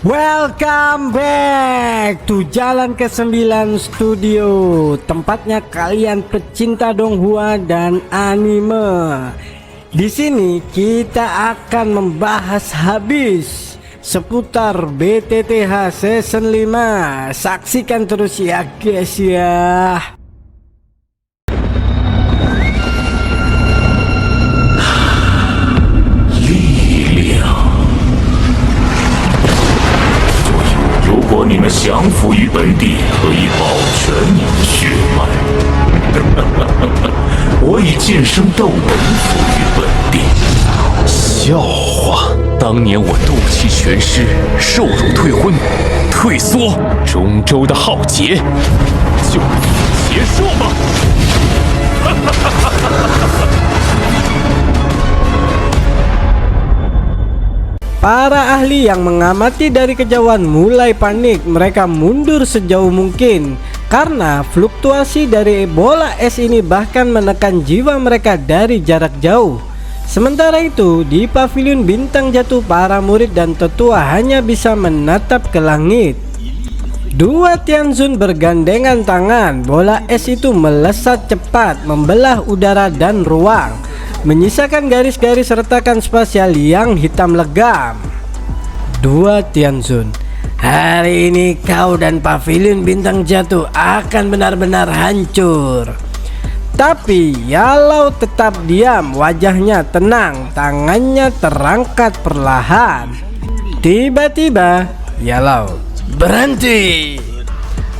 Welcome back to Jalan ke-9 Studio, tempatnya kalian pecinta Donghua dan anime. Di sini kita akan membahas habis seputar BTTH Season 5. Saksikan terus ya guys ya.如果你们降服于本地，可以保全你的血脉。我以剑圣斗文服于本地。笑话！当年我斗气全失，受辱退婚，退缩，中州的浩劫，就此结束吧。Para ahli yang mengamati dari kejauhan mulai panik. Mereka mundur sejauh mungkin karena fluktuasi dari bola es ini bahkan menekan jiwa mereka dari jarak jauh. Sementara itu di pavilion bintang jatuh, para murid dan tetua hanya bisa menatap ke langit. Dua Tianzun bergandengan tangan. Bola es itu melesat cepat, membelah udara dan ruang, menyisakan garis-garis retakan spasial yang hitam legam. Dua Tianzun, hari ini kau dan pavilion bintang jatuh akan benar-benar hancur. Tapi Yalau tetap diam, wajahnya tenang, tangannya terangkat perlahan. Tiba-tiba Yalau berhenti.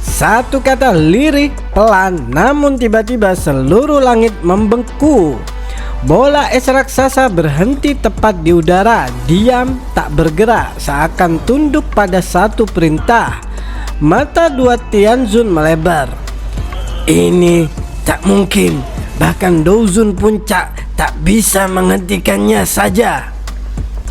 Satu kata lirih pelan, namun tiba-tiba seluruh langit membengkak. Bola es raksasa berhenti tepat di udara, diam tak bergerak, seakan tunduk pada satu perintah. Mata dua Tianzun melebar. Ini tak mungkin, bahkan Douzun puncak tak bisa menghentikannya saja.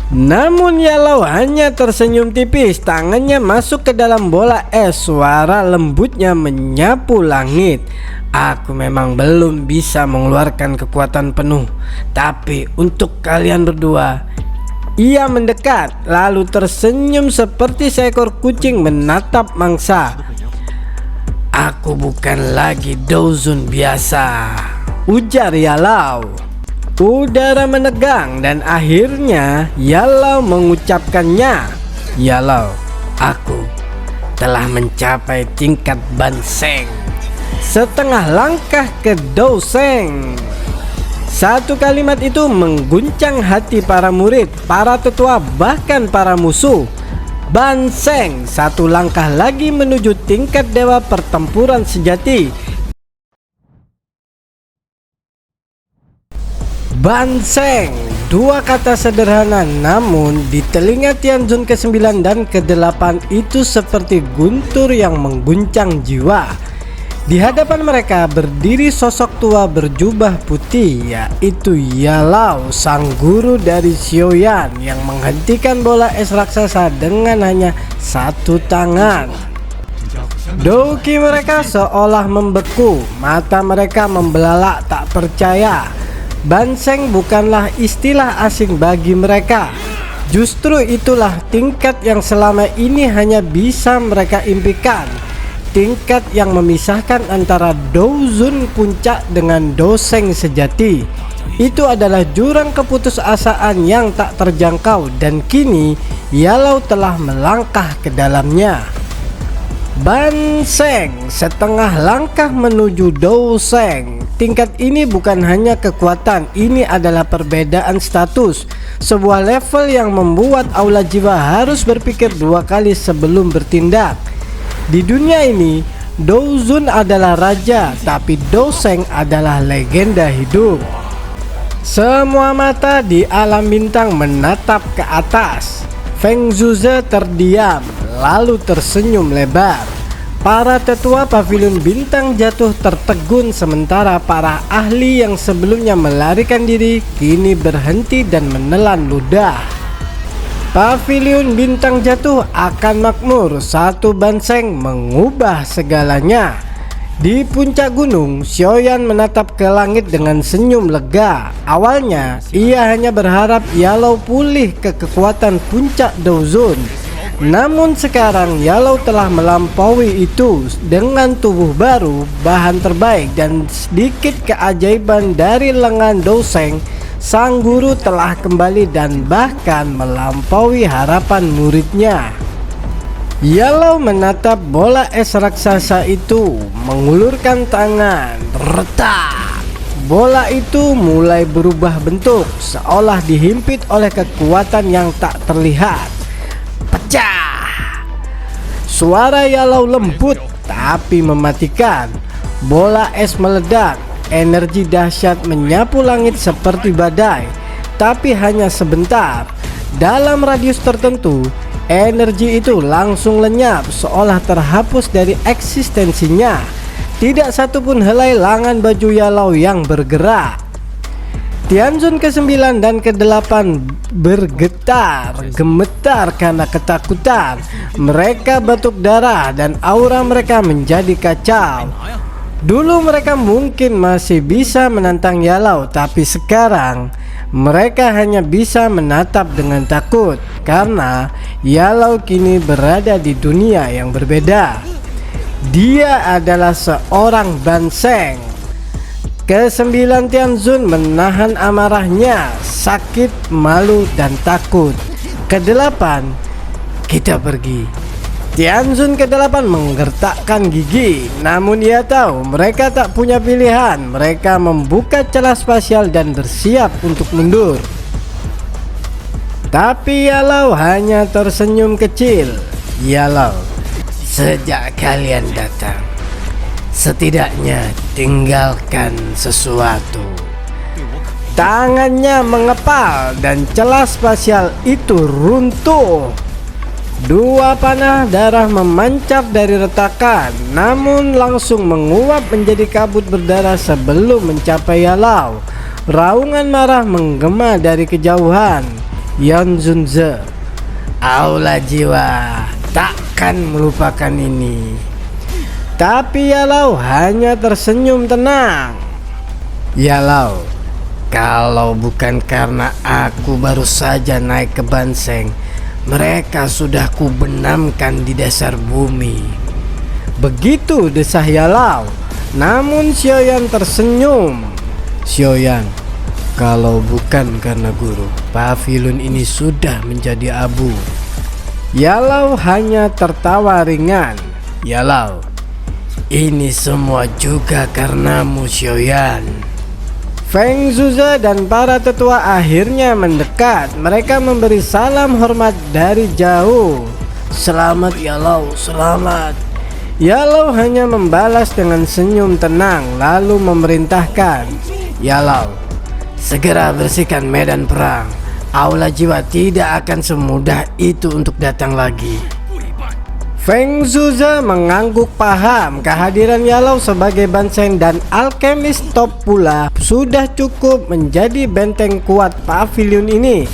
Namun Yalau hanya tersenyum tipis, tangannya masuk ke dalam bola es, suara lembutnya menyapu langit. Aku memang belum bisa mengeluarkan kekuatan penuh, tapi untuk kalian berdua. Ia mendekat, lalu tersenyum seperti seekor kucing menatap mangsa. Aku bukan lagi Douzun biasa, ujar Yalau. Udara menegang dan akhirnya Yalau mengucapkannya. Yalau, aku telah mencapai tingkat Banseng. Setengah langkah ke Douseng. Satu kalimat itu mengguncang hati para murid, para tetua, bahkan para musuh. Banseng, satu langkah lagi menuju tingkat dewa pertempuran sejati. Banseng, dua kata sederhana, namun di telinga Tianzun ke-9 dan ke-8 itu seperti guntur yang mengguncang jiwa. Di hadapan mereka berdiri sosok tua berjubah putih, yaitu Yalau, sang guru dari Xiaoyan yang menghentikan bola es raksasa dengan hanya satu tangan. Doki mereka seolah membeku, mata mereka membelalak tak percaya. Banseng bukanlah istilah asing bagi mereka. Justru itulah tingkat yang selama ini hanya bisa mereka impikan. Tingkat yang memisahkan antara Douzun puncak dengan Douseng sejati. Itu adalah jurang keputusasaan yang tak terjangkau, dan kini Yalau telah melangkah ke dalamnya. Banseng, setengah langkah menuju Douseng. Tingkat ini bukan hanya kekuatan, ini adalah perbedaan status. Sebuah level yang membuat aula jiwa harus berpikir dua kali sebelum bertindak. Di dunia ini, Douzun adalah raja, tapi Douseng adalah legenda hidup. Semua mata di alam bintang menatap ke atas. Feng Zhuze terdiam, lalu tersenyum lebar. Para tetua pavilion bintang jatuh tertegun, sementara para ahli yang sebelumnya melarikan diri kini berhenti dan menelan ludah. Pavilion bintang jatuh akan makmur, satu Banseng mengubah segalanya. Di puncak gunung, Xiaoyan menatap ke langit dengan senyum lega. Awalnya, ia hanya berharap Yalao pulih ke kekuatan puncak Douzun. Namun sekarang Yalao telah melampaui itu dengan tubuh baru, bahan terbaik, dan sedikit keajaiban dari lengan Douseng. Sang guru telah kembali dan bahkan melampaui harapan muridnya. Yalao menatap bola es raksasa itu, mengulurkan tangan, retak. Bola itu mulai berubah bentuk, seolah dihimpit oleh kekuatan yang tak terlihat. Pecah. Suara Yalao lembut tapi mematikan. Bola es meledak. Energi dahsyat menyapu langit seperti badai, tapi hanya sebentar. Dalam radius tertentu, energi itu langsung lenyap, seolah terhapus dari eksistensinya. Tidak satupun helai lengan baju Yalao yang bergerak. Tianzun ke-9 dan ke-8 bergetar, gemetar karena ketakutan. Mereka batuk darah dan aura mereka menjadi kacau. Dulu mereka mungkin masih bisa menantang Yalao, tapi sekarang mereka hanya bisa menatap dengan takut karena Yalao kini berada di dunia yang berbeda. Dia adalah seorang Banseng. Ke-9 Tianzun menahan amarahnya, sakit, malu, dan takut. Ke-8, kita pergi. Tianzun ke-8 menggertakkan gigi, namun ia tahu mereka tak punya pilihan. Mereka membuka celah spasial dan bersiap untuk mundur. Tapi Yalao hanya tersenyum kecil. Yalao, sejak kalian datang, setidaknya tinggalkan sesuatu. Tangannya mengepal dan celah spasial itu runtuh. Dua panah darah memancar dari retakan, namun langsung menguap menjadi kabut berdarah sebelum mencapai Yalao. Raungan marah menggema dari kejauhan. Yanzunze, aula jiwa, takkan melupakan ini. Tapi Yalao hanya tersenyum tenang. Yalao, kalau bukan karena aku baru saja naik ke Banseng, mereka sudah kubenamkan di dasar bumi. Begitu desah Yalao. Namun Xiaoyan tersenyum. Xiaoyan, kalau bukan karena guru, pavilion ini sudah menjadi abu. Yalao hanya tertawa ringan. Yalao, ini semua juga karenamu, Xiaoyan. Feng Zuze dan para tetua akhirnya mendekat. Mereka memberi salam hormat dari jauh. Selamat Yalao, selamat. Yalao hanya membalas dengan senyum tenang, lalu memerintahkan, Yalao, segera bersihkan medan perang. Aula jiwa tidak akan semudah itu untuk datang lagi. Feng Zuze mengangguk paham kehadiran Yalao sebagai Banseng dan alkemis top pula sudah cukup menjadi benteng kuat pavilion ini.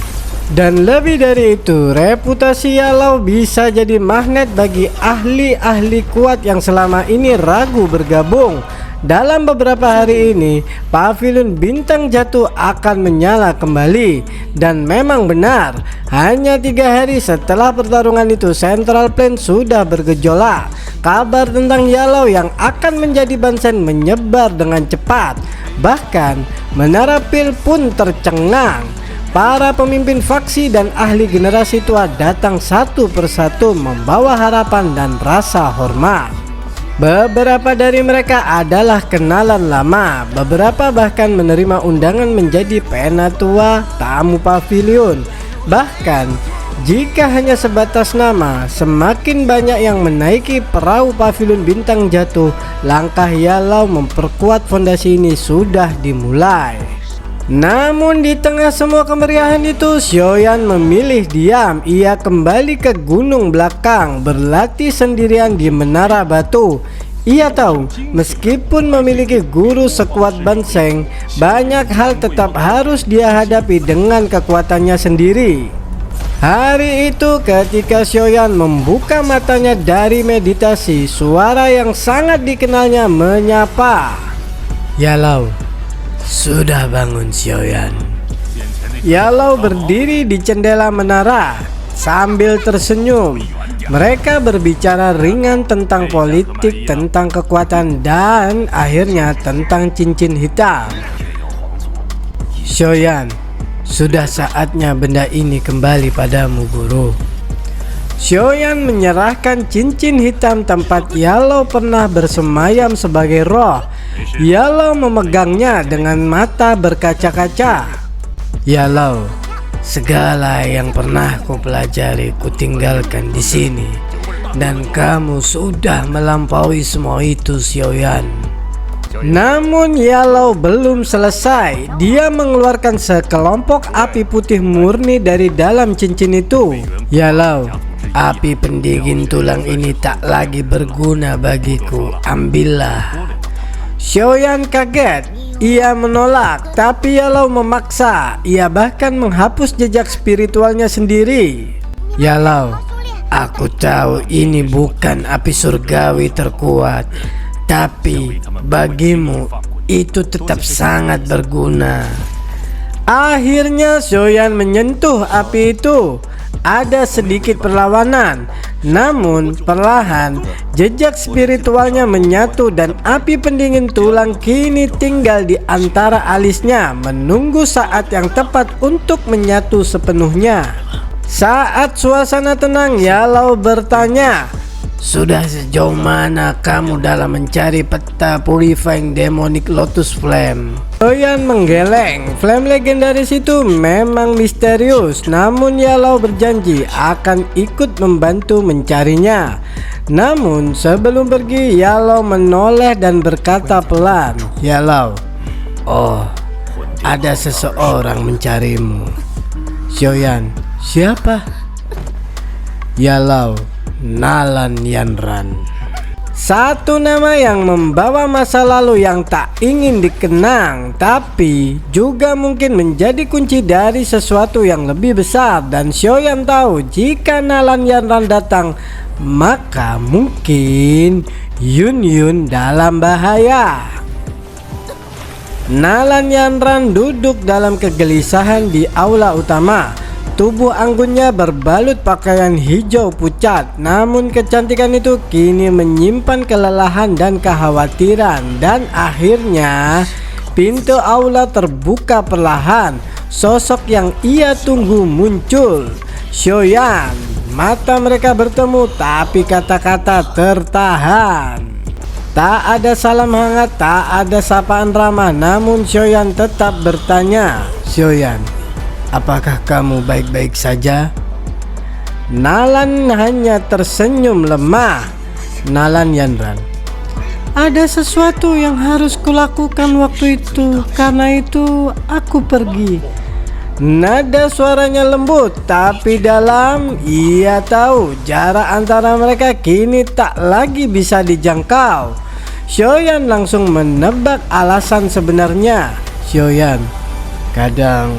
Dan lebih dari itu, reputasi Yalao bisa jadi magnet bagi ahli-ahli kuat yang selama ini ragu bergabung. Dalam beberapa hari ini, pavilion bintang jatuh akan menyala kembali. Dan memang benar, hanya 3 hari setelah pertarungan itu, Central Plain sudah bergejolak. Kabar tentang Yalao yang akan menjadi Banseng menyebar dengan cepat. Bahkan, Menara Pil pun tercengang. Para pemimpin faksi dan ahli generasi tua datang satu persatu membawa harapan dan rasa hormat. Beberapa dari mereka adalah kenalan lama, beberapa bahkan menerima undangan menjadi penatua tamu pavilion. Bahkan jika hanya sebatas nama, semakin banyak yang menaiki perahu pavilion bintang jatuh. Langkah Yalao memperkuat fondasi ini sudah dimulai. Namun di tengah semua kemeriahan itu, Xiaoyan memilih diam. Ia kembali ke gunung belakang, berlatih sendirian di menara batu. Ia tahu meskipun memiliki guru sekuat Banseng, banyak hal tetap harus dia hadapi dengan kekuatannya sendiri. Hari itu ketika Xiaoyan membuka matanya dari meditasi, suara yang sangat dikenalnya menyapa. Yalau, sudah bangun Xiaoyan. Yalau berdiri di jendela menara sambil tersenyum. Mereka berbicara ringan tentang politik, tentang kekuatan, dan akhirnya tentang cincin hitam. Xiaoyan, sudah saatnya benda ini kembali padamu, guru. Xiaoyan menyerahkan cincin hitam tempat Yalau pernah bersemayam sebagai roh. Yalau memegangnya dengan mata berkaca-kaca. Yalau, segala yang pernah ku pelajari ku tinggalkan di sini, dan kamu sudah melampaui semua itu, Xiaoyan. Namun Yalau belum selesai. Dia mengeluarkan sekelompok api putih murni dari dalam cincin itu. Yalau, api pendingin tulang ini tak lagi berguna bagiku. Ambillah. Xiaoyan kaget. Ia menolak, tapi Yalau memaksa. Ia bahkan menghapus jejak spiritualnya sendiri. Yalau, aku tahu ini bukan api surgawi terkuat, tapi bagimu itu tetap sangat berguna. Akhirnya Xiaoyan menyentuh api itu. Ada sedikit perlawanan, namun perlahan jejak spiritualnya menyatu dan api pendingin tulang kini tinggal di antara alisnya, menunggu saat yang tepat untuk menyatu sepenuhnya. Saat suasana tenang, Yalau bertanya, sudah sejauh mana kamu dalam mencari peta Purifying Demonic Lotus Flame? Xiaoyan menggeleng. Flame legendaris itu memang misterius, namun Yalau berjanji akan ikut membantu mencarinya. Namun sebelum pergi, Yalau menoleh dan berkata pelan, Yalau, oh, ada seseorang mencarimu. Xiaoyan, siapa? Yalau, Nalan Yanran. Satu nama yang membawa masa lalu yang tak ingin dikenang, tapi juga mungkin menjadi kunci dari sesuatu yang lebih besar. Dan Xiaoyan tahu jika Nalan Yanran datang, maka mungkin Yun Yun dalam bahaya. Nalan Yanran duduk dalam kegelisahan di aula utama. Tubuh anggunnya berbalut pakaian hijau pucat, namun kecantikan itu kini menyimpan kelelahan dan kekhawatiran. Dan akhirnya pintu aula terbuka perlahan. Sosok yang ia tunggu muncul, Xiaoyan. Mata mereka bertemu, tapi kata-kata tertahan. Tak ada salam hangat, tak ada sapaan ramah, namun Xiaoyan tetap bertanya, Xiaoyan, apakah kamu baik-baik saja? Nalan hanya tersenyum lemah. Nalan Yanran, ada sesuatu yang harus kulakukan waktu itu, karena itu aku pergi. Nada suaranya lembut tapi dalam. Ia tahu jarak antara mereka kini tak lagi bisa dijangkau. Xiaoyan langsung menebak alasan sebenarnya. Xiaoyan, kadang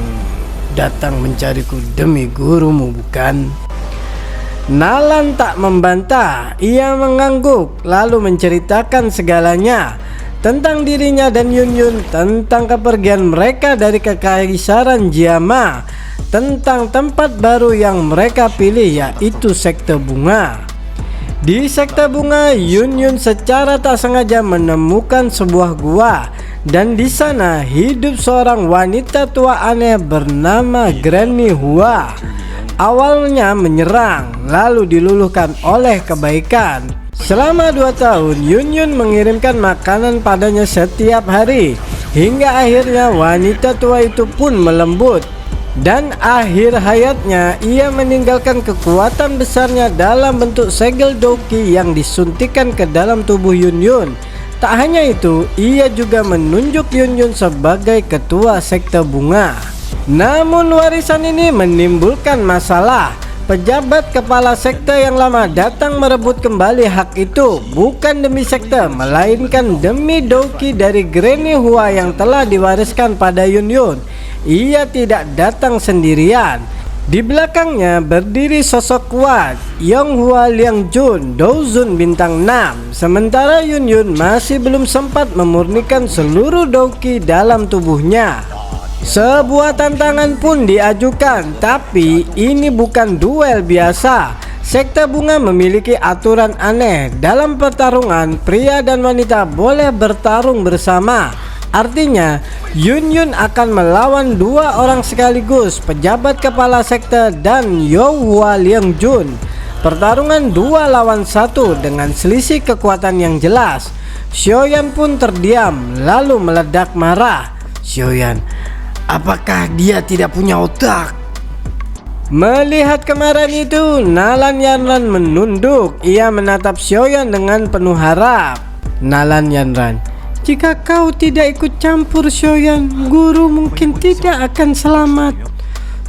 datang mencariku demi gurumu, bukan? Nalan tak membantah. Ia mengangguk lalu menceritakan segalanya tentang dirinya dan Yun Yun, tentang kepergian mereka dari kekaisaran Jiama, tentang tempat baru yang mereka pilih, yaitu sekte bunga. Di sekte bunga, Yun Yun secara tak sengaja menemukan sebuah gua, dan di sana hidup seorang wanita tua aneh bernama Granny Hua. Awalnya menyerang, lalu diluluhkan oleh kebaikan. Selama 2 tahun, Yun Yun mengirimkan makanan padanya setiap hari, hingga akhirnya wanita tua itu pun melembut. Dan akhir hayatnya, ia meninggalkan kekuatan besarnya dalam bentuk segel doki yang disuntikan ke dalam tubuh Yun Yun. Tak hanya itu, ia juga menunjuk Yun Yun sebagai ketua sekte bunga. Namun warisan ini menimbulkan masalah. Pejabat kepala sekte yang lama datang merebut kembali hak itu, bukan demi sekte, melainkan demi doki dari Granny Hua yang telah diwariskan pada Yun Yun. Ia tidak datang sendirian. Di belakangnya berdiri sosok kuat Yonghua Liangjun, Douzun bintang 6. Sementara Yun Yun masih belum sempat memurnikan seluruh Douqi dalam tubuhnya. Sebuah tantangan pun diajukan, tapi ini bukan duel biasa. Sekte Bunga memiliki aturan aneh. Dalam pertarungan, pria dan wanita boleh bertarung bersama. Artinya, Yun Yun akan melawan 2 orang sekaligus, pejabat kepala sekte dan Yonghua Liangjun. Pertarungan 2 lawan 1 dengan selisih kekuatan yang jelas. Xiaoyan pun terdiam, lalu meledak marah. Xiaoyan, apakah dia tidak punya otak? Melihat kemarahan itu, Nalan Yanran menunduk. Ia menatap Xiaoyan dengan penuh harap. Nalan Yanran, jika kau tidak ikut campur Xiaoyan, guru mungkin tidak akan selamat.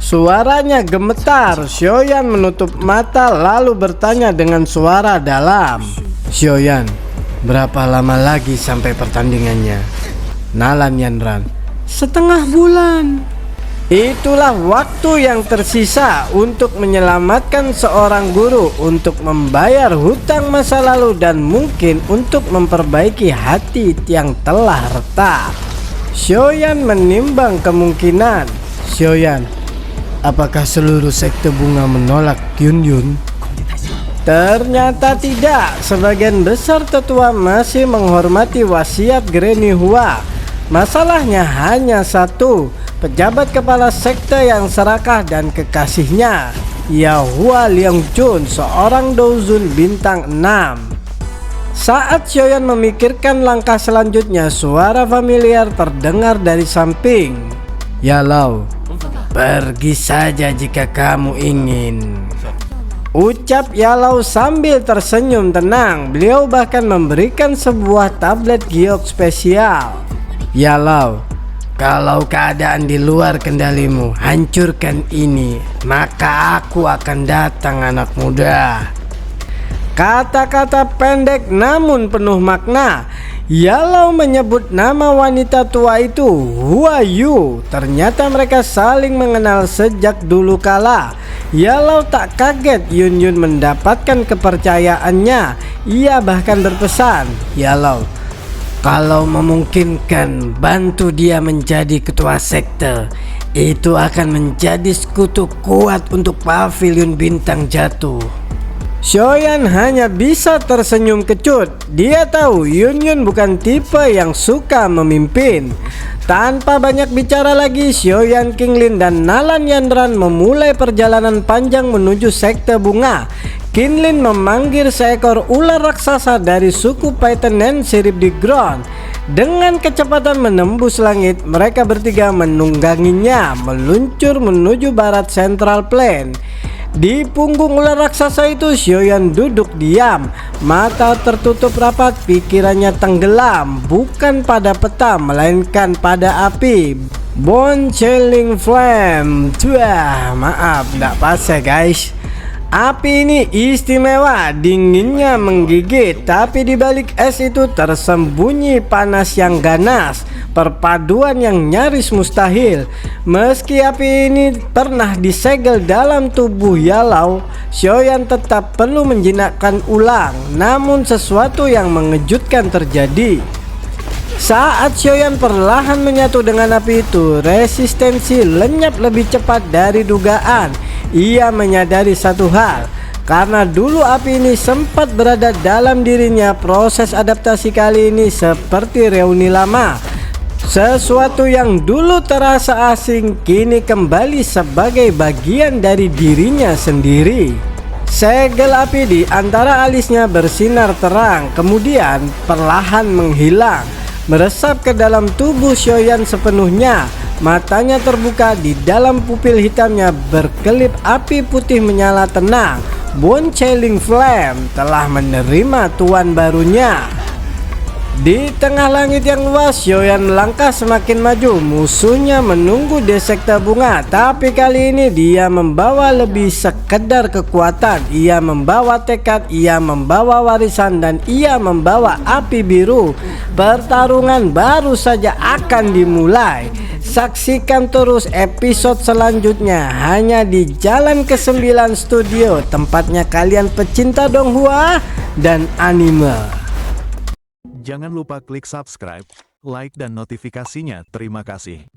Suaranya gemetar. Xiaoyan menutup mata lalu bertanya dengan suara dalam. Xiaoyan, berapa lama lagi sampai pertandingannya? Nalan Yanran, setengah bulan. Itulah waktu yang tersisa untuk menyelamatkan seorang guru, untuk membayar hutang masa lalu, dan mungkin untuk memperbaiki hati yang telah retak. Xiaoyan menimbang kemungkinan. Xiaoyan, apakah seluruh sekte bunga menolak Yun Yun? Ternyata tidak. Sebagian besar tetua masih menghormati wasiat Granny Hua. Masalahnya hanya satu, pejabat kepala sekte yang serakah dan kekasihnya, Yonghua Liangjun, seorang Douzun bintang 6. Saat Xiaoyan memikirkan langkah selanjutnya, suara familiar terdengar dari samping. Yalau, pergi saja jika kamu ingin, ucap Yalau sambil tersenyum tenang. Beliau bahkan memberikan sebuah tablet giok spesial. Yalau, kalau keadaan di luar kendalimu, hancurkan ini, maka aku akan datang, anak muda. Kata-kata pendek namun penuh makna. Yalau menyebut nama wanita tua itu, Hua Yu. Ternyata mereka saling mengenal sejak dulu kala. Yalau tak kaget Yun Yun mendapatkan kepercayaannya. Ia bahkan berpesan, Yalau, kalau memungkinkan, bantu dia menjadi ketua sekte. Itu akan menjadi sekutu kuat untuk pavilion bintang jatuh. Xiaoyan hanya bisa tersenyum kecut. Dia tahu Yun Yun bukan tipe yang suka memimpin. Tanpa banyak bicara lagi, Xiaoyan, Qinglin, dan Nalan Yanran memulai perjalanan panjang menuju sekte bunga. Qinglin memanggil seekor ular raksasa dari suku Paitanen sirip di ground. Dengan kecepatan menembus langit, mereka bertiga menungganginya meluncur menuju barat Central Plain. Di punggung ular raksasa itu, Xiaoyan duduk diam, mata tertutup rapat, pikirannya tenggelam bukan pada peta melainkan pada api. Bone chilling flame. Maaf, tidak pas ya guys. Api ini istimewa, dinginnya menggigit, tapi di balik es itu tersembunyi panas yang ganas, perpaduan yang nyaris mustahil. Meski api ini pernah disegel dalam tubuh Yalau, Xiaoyan tetap perlu menjinakkan ulang, namun sesuatu yang mengejutkan terjadi. Saat Xiaoyan perlahan menyatu dengan api itu, resistensi lenyap lebih cepat dari dugaan. Ia menyadari satu hal, karena dulu api ini sempat berada dalam dirinya, proses adaptasi kali ini seperti reuni lama. Sesuatu yang dulu terasa asing kini kembali sebagai bagian dari dirinya sendiri. Segel api di antara alisnya bersinar terang, kemudian perlahan menghilang, meresap ke dalam tubuh Xiaoyan sepenuhnya. Matanya terbuka, di dalam pupil hitamnya berkelip api putih menyala tenang. Bone chilling flame telah menerima tuan barunya. Di tengah langit yang luas, Xiaoyan melangkah semakin maju. Musuhnya menunggu di sekte bunga, tapi kali ini dia membawa lebih sekedar kekuatan. Ia membawa tekad, ia membawa warisan, dan ia membawa api biru. Pertarungan baru saja akan dimulai. Saksikan terus episode selanjutnya hanya di Jalan ke-9 Studio, tempatnya kalian pecinta Donghua dan anime. Jangan lupa klik subscribe, like dan notifikasinya. Terima kasih.